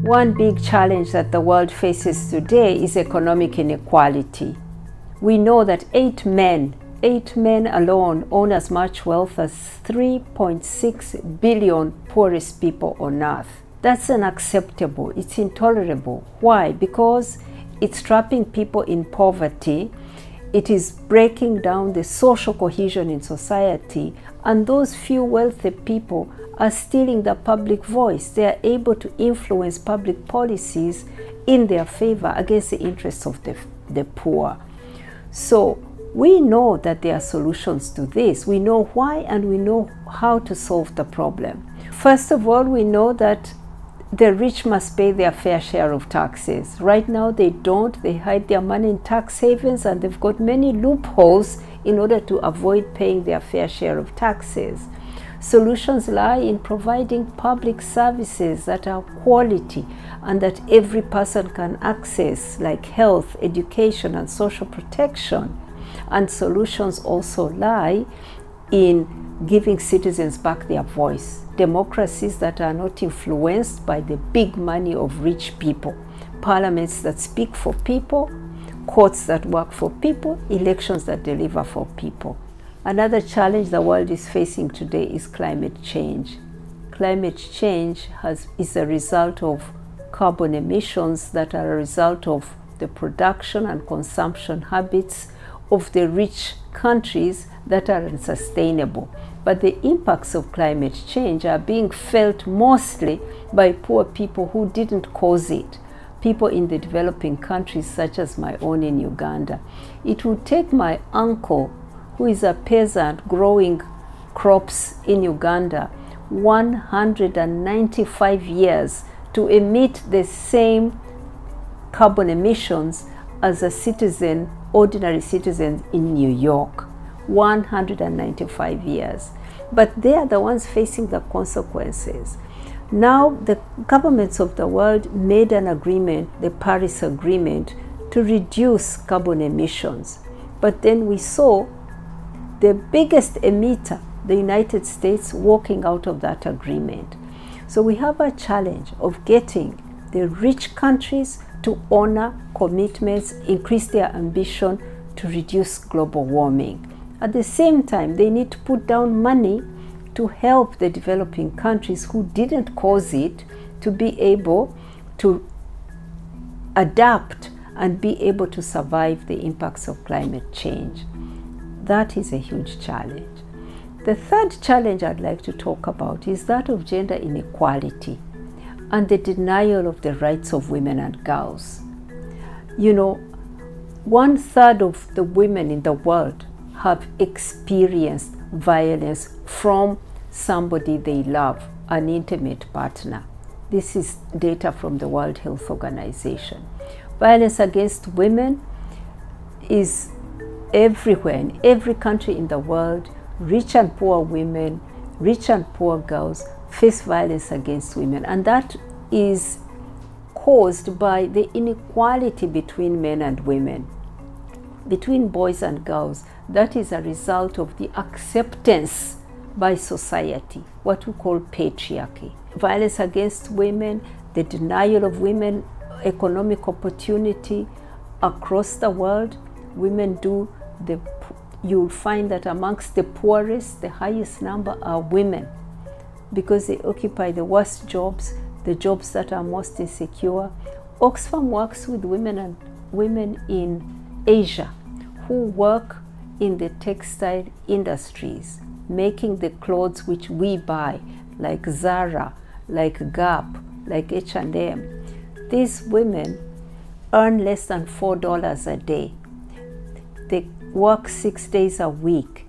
One big challenge that the world faces today is economic inequality. We know that 8 men alone own as much wealth as 3.6 billion poorest people on earth. That's unacceptable. It's intolerable. Why? Because it's trapping people in poverty. It is breaking down the social cohesion in society, and those few wealthy people are stealing the public voice. They are able to influence public policies in their favor against the interests of the poor. So we know that there are solutions to this. We know why and we know how to solve the problem. First of all, we know that the rich must pay their fair share of taxes. Right now they don't. They hide their money in tax havens, and they've got many loopholes in order to avoid paying their fair share of taxes. Solutions lie in providing public services that are quality and that every person can access, like health, education, and social protection. And solutions also lie in giving citizens back their voice. Democracies that are not influenced by the big money of rich people. Parliaments that speak for people, courts that work for people, elections that deliver for people. Another challenge the world is facing today is climate change. Climate change is a result of carbon emissions that are a result of the production and consumption habits of the rich countries that are unsustainable. But the impacts of climate change are being felt mostly by poor people who didn't cause it. People in the developing countries, such as my own in Uganda. It would take my uncle, who is a peasant growing crops in Uganda, 195 years to emit the same carbon emissions as a citizen, ordinary citizen in New York. 195 years. But they are the ones facing the consequences. Now the governments of the world made an agreement, the Paris Agreement, to reduce carbon emissions. But then we saw the biggest emitter, the United States, walking out of that agreement. So we have a challenge of getting the rich countries to honor commitments, increase their ambition to reduce global warming. At the same time, they need to put down money to help the developing countries who didn't cause it to be able to adapt and be able to survive the impacts of climate change. That is a huge challenge. The third challenge I'd like to talk about is that of gender inequality and the denial of the rights of women and girls. You know, 1/3 of the women in the world have experienced violence from somebody they love, an intimate partner. This is data from the World Health Organization. Violence against women is everywhere, in every country in the world. Rich and poor women, rich and poor girls face violence against women, and that is caused by the inequality between men and women, between boys and girls. That is a result of the acceptance by society, what we call patriarchy. Violence against women, the denial of women economic opportunity across the world. Women you'll find that amongst the poorest, the highest number are women, because they occupy the worst jobs, the jobs that are most insecure. Oxfam works with women in Asia who work in the textile industries, making the clothes which we buy, like Zara, like Gap, like H&M. These women earn less than $4 a day. They work 6 days a week.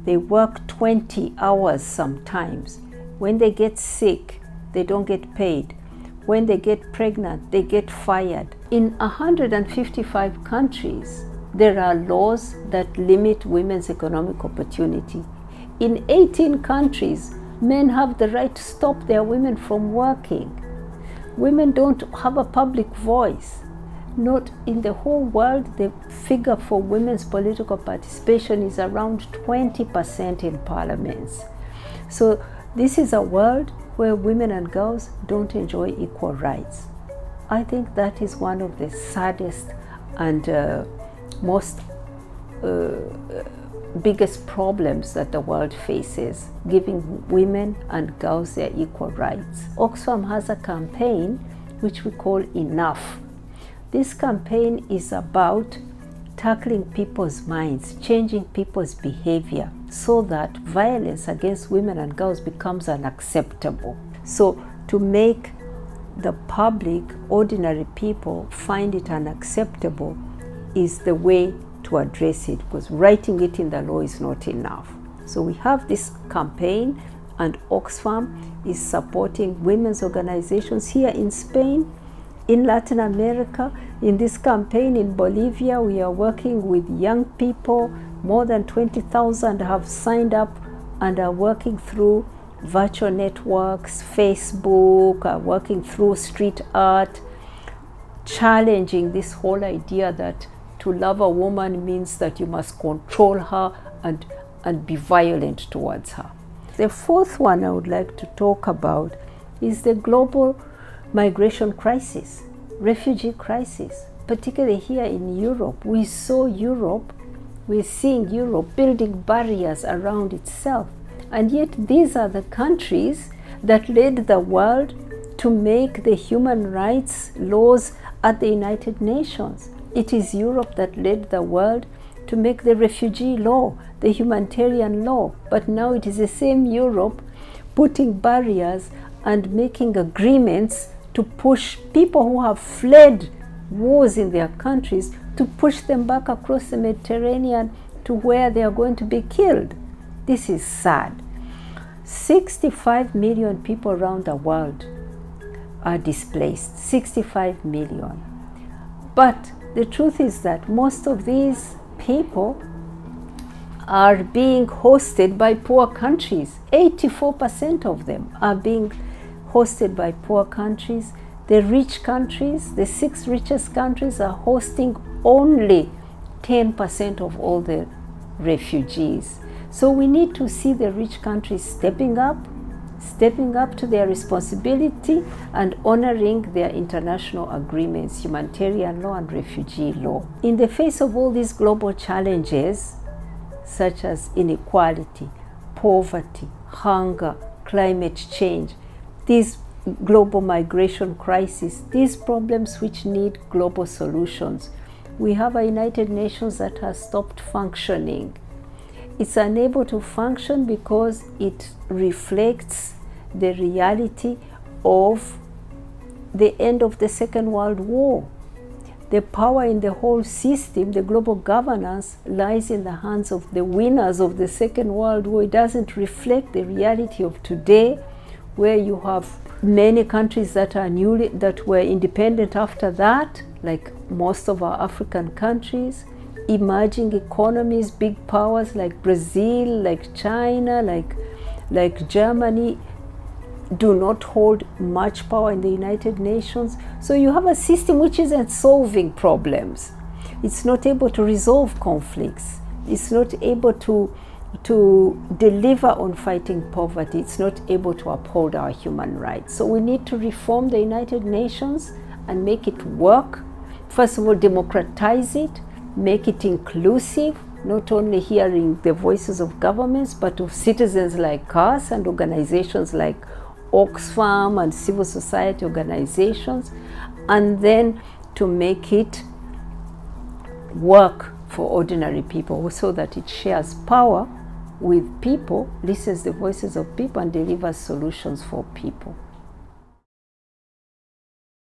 They work 20 hours sometimes. When they get sick, they don't get paid. When they get pregnant, they get fired. In 155 countries, there are laws that limit women's economic opportunity. In 18 countries, men have the right to stop their women from working. Women don't have a public voice. Not in the whole world, the figure for women's political participation is around 20% in parliaments. So this is a world where women and girls don't enjoy equal rights. I think that is one of the saddest and most biggest problems that the world faces, giving women and girls their equal rights. Oxfam has a campaign which we call Enough. This campaign is about tackling people's minds, changing people's behavior so that violence against women and girls becomes unacceptable. So to make the public, ordinary people, find it unacceptable is the way to address it, because writing it in the law is not enough. So we have this campaign, and Oxfam is supporting women's organizations here in Spain, in Latin America. In this campaign in Bolivia, we are working with young people. More than 20,000 have signed up and are working through virtual networks, Facebook, are working through street art, challenging this whole idea that to love a woman means that you must control her and be violent towards her. The fourth one I would like to talk about is the global migration crisis, refugee crisis, particularly here in Europe. We're seeing Europe building barriers around itself. And yet these are the countries that led the world to make the human rights laws at the United Nations. It is Europe that led the world to make the refugee law, the humanitarian law. But now it is the same Europe putting barriers and making agreements to push people who have fled wars in their countries, to push them back across the Mediterranean to where they are going to be killed. This is sad. 65 million people around the world are displaced, 65 million. But the truth is that most of these people are being hosted by poor countries. 84% of them are being hosted by poor countries. The rich countries, the 6 richest countries, are hosting only 10% of all the refugees. So we need to see the rich countries stepping up to their responsibility and honoring their international agreements, humanitarian law and refugee law. In the face of all these global challenges, such as inequality, poverty, hunger, climate change, these global migration crisis, these problems which need global solutions, we have a United Nations that has stopped functioning. It's unable to function because it reflects the reality of the end of the Second World War. The power in the whole system, the global governance, lies in the hands of the winners of the Second World War. It doesn't reflect the reality of today, where you have many countries that were independent after that, like most of our African countries, emerging economies, big powers like Brazil, like China, like Germany, do not hold much power in the United Nations. So you have a system which isn't solving problems. It's not able to resolve conflicts. It's not able to deliver on fighting poverty. It's not able to uphold our human rights. So we need to reform the United Nations and make it work. First of all, democratize it, make it inclusive, not only hearing the voices of governments, but of citizens like us and organizations like Oxfam and civil society organizations, and then to make it work for ordinary people so that it shares power with people, listens to the voices of people, and delivers solutions for people.